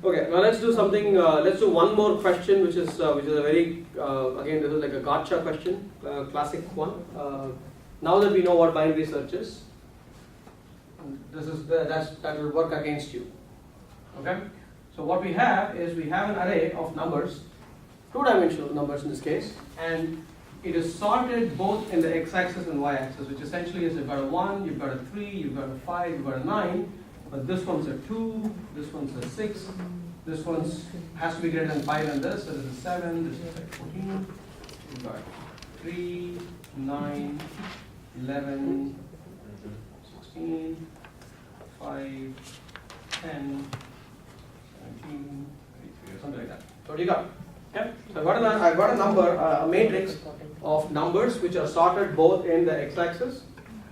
Okay, now let's do something. Let's do one more question, which is a very again, this is like a gotcha question, classic one. Now that we know what binary search is, that will work against you. Okay. So what we have is we have an array of numbers, two-dimensional numbers in this case, and it is sorted both in the x-axis and y-axis, which essentially is you've got a 1, you've got a 3, you've got a 5, you've got a 9, but this one's a 2, this one's a 6, this one's has to be greater than 5 than this, so this is 7, this is like 14, you've got 3, 9, 11, 16, 5, 10, 17, 23, or something like that. So what do you got? Okay. So I've got a number, a matrix of numbers which are sorted both in the x-axis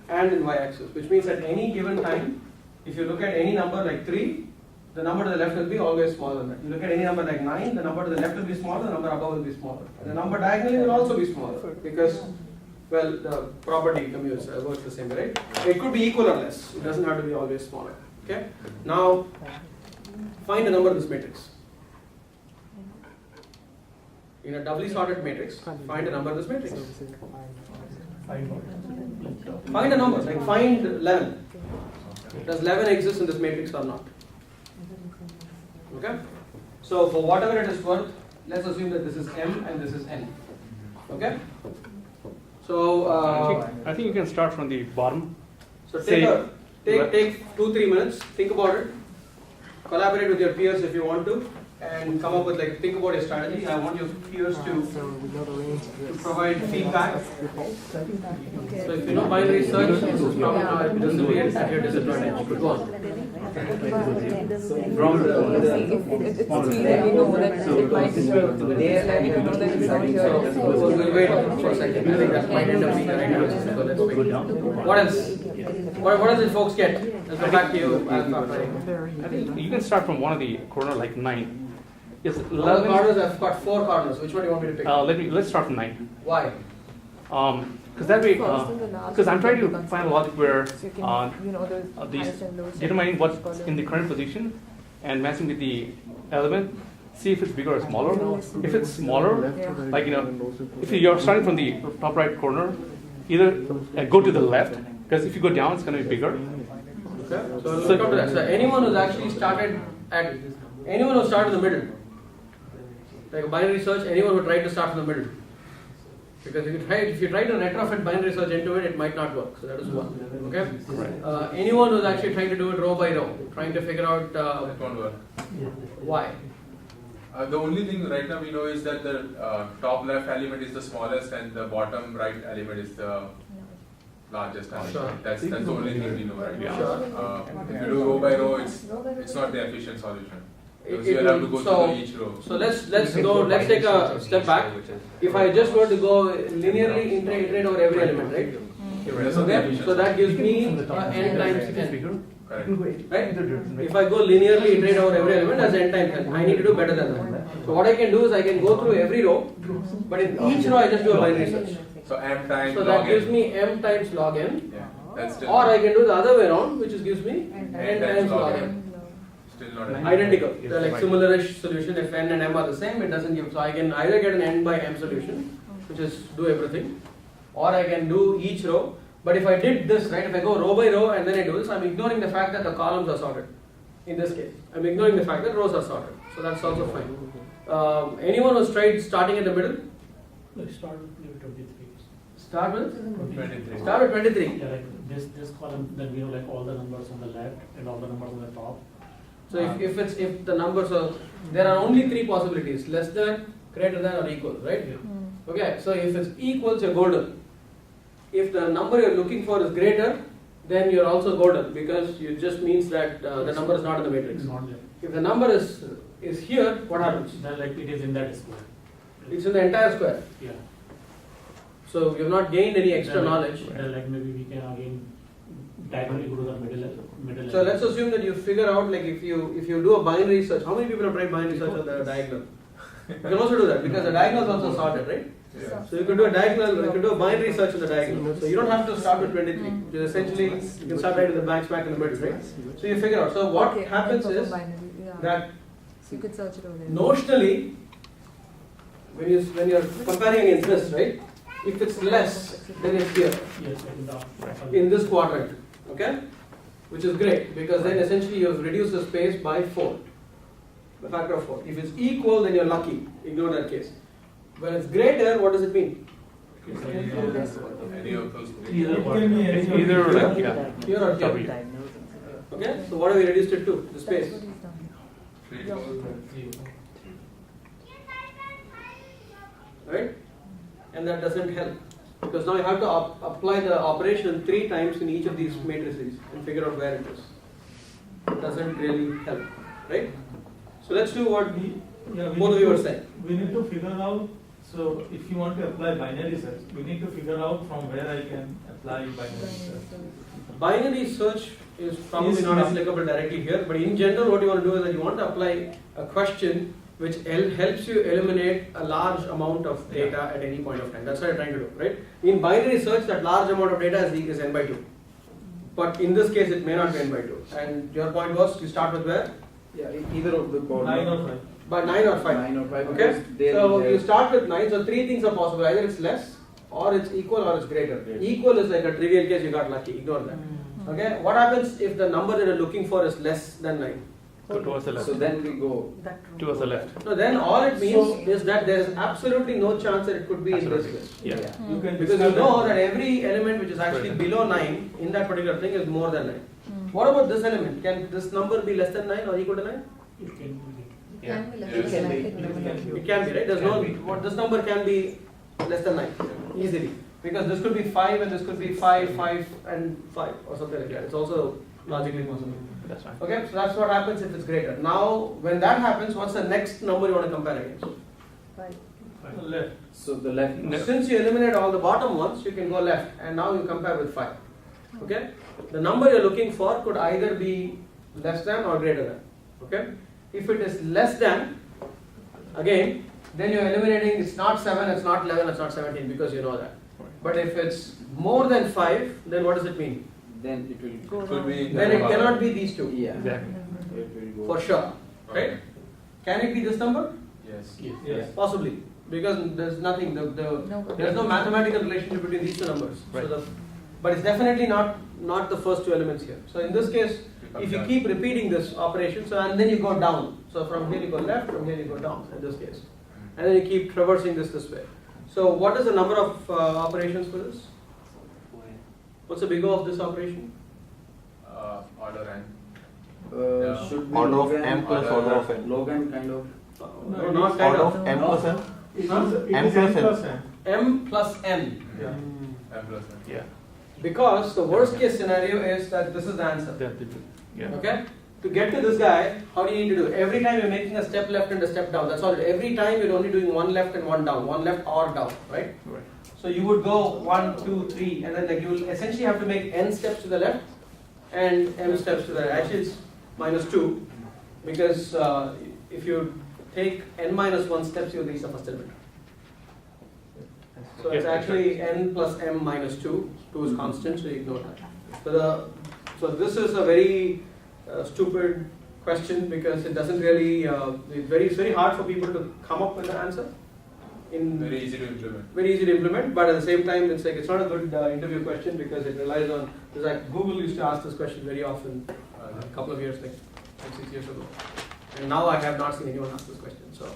and in y-axis, which means at any given time, if you look at any number like 3, the number to the left will be always smaller than that. You look at any number like 9, the number to the left will be smaller, the number above will be smaller. And the number diagonally will also be smaller because, well, the property commutes works the same way, right? It could be equal or less. It doesn't have to be always smaller. Okay. Now, find the number of this matrix. In a doubly sorted matrix, find a number of this matrix. Find a number, like find 11. Does 11 exist in this matrix or not? Okay? So for whatever it is worth, let's assume that this is M and this is N. Okay? So I think you can start from the bottom. So take 2-3 minutes, think about it, collaborate with your peers if you want to, and come up with think about your strategy. I want your peers to provide feedback. So if you know binary search, this is probably this will be at your disadvantage. Good one. We'll wait for a second. I think that might end up being the right answer. So let's wait. What else? What else did folks get? Let's go back to you. I think you can start from one of the corner, like 9. Yes, 11 corners. I've got 4 corners. Which one do you want me to pick? Let's start from 9. Why? Because that way, because I'm trying to find a logic where determining what's in the current position and matching with the element, see if it's bigger or smaller. If it's smaller, like if you're starting from the top right corner, either go to the left, because if you go down, it's going to be bigger. Okay. So let's come to that. So anyone who's actually started in the middle, like a binary search, anyone who tried to start in the middle. Because if you try to retrofit binary search into it, it might not work. So that is one. Okay. Right. Anyone who's actually trying to do it row by row, trying to figure out that won't work. Why. The only thing right now we know is that the top left element is the smallest and the bottom right element is the largest element. Sure. That's the only thing we know right now. Sure. If you do row by row, it's not the efficient solution. Because you have to go through each row. So let's take a step back. If I just were to go linearly iterate over every element, right? Okay. So that gives me n times n. Correct. Right? If I go linearly iterate over every element, that's n times n. I need to do better than that. So what I can do is I can go through every row, but in each row I just do a binary search. So m times so that gives me m times log n. Yeah. That's still or I can do the other way around, which gives me n times log n. Still not Identical. They're like similar-ish solution. If n and m are the same, it doesn't give. So I can either get an n by m solution, which is do everything, or I can do each row. But if I did this, right, if I go row by row and then I do this, I'm ignoring the fact that the columns are sorted. In this case, I'm ignoring the fact that rows are sorted. So that's also fine. Anyone who's tried starting in the middle? Let's start with 23. Start with 23. Start with 23. Yeah, like this column, then we have like all the numbers on the left and all the numbers on the top. So if the numbers are, there are only 3 possibilities: less than, greater than, or equal, right? Yeah. Okay. So if it's equals, you're golden. If the number you're looking for is greater, then you're also golden because it just means that the number is not in the matrix. Not there. If the number is here, what happens? Then like it is in that square. It's in the entire square. Yeah. So you've not gained any extra Then knowledge. Then like maybe we can again diagonally go to the middle. So let's assume that you figure out, like if you do a binary search. How many people have tried binary search on the diagonal? You can also do that because the diagonal is also sorted, right? Yeah. So you can do a diagonal, you can do a binary search in the diagonal. So you don't have to start with 23. Which is essentially, you can start right at the back in the middle, right? So you figure out. So what happens is that So you could search it over there. Notionally, when you're comparing against this, right? If it's less, then it's here Yes, in the. in this quadrant, okay? Which is great because then essentially you've reduced the space by 4, the factor of 4. If it's equal, then you're lucky. Ignore that case. When it's greater, what does it mean? Any of those three. Either It's one. either like, yeah. Here or here. W. Okay? So what have we reduced it to? The space. That's what he's done. 3, 4, 3. Right? And that doesn't help. Because now you have to apply the operation 3 times in each of these matrices and figure out where it is. It doesn't really help. Right? So let's do what both of you were saying. We need to figure out, so if you want to apply binary search, we need to figure out from where I can apply binary search. Binary search is probably not applicable directly here, but in general what you want to do is that you want to apply a question which helps you eliminate a large amount of data at any point of time. That's what you're trying to do, right? In binary search, that large amount of data is n by 2. But in this case, it may not be n by 2. And your point was, you start with where? Yeah, either of the corner. 9 or 5. By 9 or 5. 9 or 5. Okay? because they'll- So they'll- you start with 9, so 3 things are possible. Either it's less, or it's equal, or it's greater. Greater. Equal is like a trivial case, you got lucky, ignore that. Okay? What happens if the number that you're looking for is less than 9? Go towards the left. So then we go. That row. Towards the left. So then all it means So- is that there is absolutely no chance that it could be in Absolutely. this list. Yeah. You can Because you discard know that every element which is actually Right. below 9 in that particular thing is more than 9. Hmm. What about this element? Can this number be less than 9 or equal to 9? It can be. Yeah. Can be less It than can be. that, it can be. It can be, right? There's Can no, be. what this number can be less than 9 easily. Because this could be 5 and this could be 5, 5 and 5 or something like that. It's also logically possible. That's fine. Okay, so that's what happens if it's greater. Now, when that happens, what's the next number you want to compare against? Right. left. So the left. No. Since you eliminate all the bottom ones, you can go left and now you compare with 5. Okay? The number you're looking for could either be less than or greater than. Okay? If it is less than, again, then you're eliminating, it's not 7, it's not 11, it's not 17 because you know that. But if it's more than 5, then what does it mean? Then it will. Go Could be. Then it cannot be these two, Yeah. Exactly. It will go. for sure. Right? Can it be this number? Yes. Yes. Possibly. Because there's nothing, No. there's no mathematical relationship between these two numbers. Right. So but it's definitely not the first two elements here. So in this case, if you keep repeating this operation, so and then you go down. So from here you go left, from here you go down in this case. And then you keep traversing this way. So what is the number of operations for this? What's the big O of this operation? Order n. Uh, should be Order of log n, m plus order of n. log n kind of. No, not kind Order of. of m plus n. It is M n plus n. plus n. M plus n. Yeah. M plus n. Yeah. Because the worst case scenario is that this is the answer. Yeah. Okay? To get to this guy, how do you need to do? Every time you're making a step left and a step down. That's all. Every time you're only doing one left and one down, one left or down, right? Right. So you would go 1, 2, 3, and then like you will essentially have to make n steps to the left and m steps to the right. Actually, it's minus 2 because if you take n minus 1 steps, you'll reach the first element. So it's Yeah, actually n plus m minus 2. 2 is constant, so you ignore that. So this is a very stupid question because it doesn't really, it's very hard for people to come up with the answer. Very easy to implement. Very easy to implement, but at the same time, it's like it's not a good interview question because it relies on. It's like Google used to ask this question very often a couple of years, like 5-6 years ago, and now I have not seen anyone ask this question. So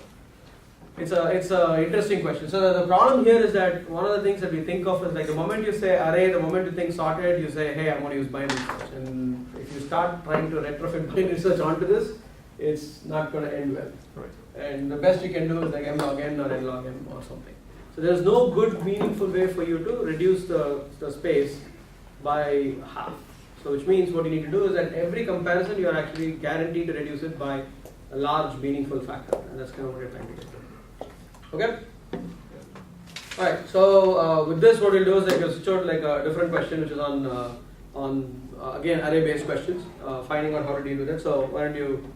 it's a interesting question. So the problem here is that one of the things that we think of is like the moment you say array, the moment you think sorted, you say, hey, I'm going to use binary search, and if you start trying to retrofit binary search onto this, it's not going to end well. Right. And the best you can do is like m log n or n log m or something. So there's no good meaningful way for you to reduce the space by half. So which means what you need to do is that every comparison you are actually guaranteed to reduce it by a large meaningful factor, and that's kind of what you're trying to get to. Okay? Alright, so with this what we'll do is like we'll switch out like a different question which is on again array based questions, finding out how to deal with it. So why don't you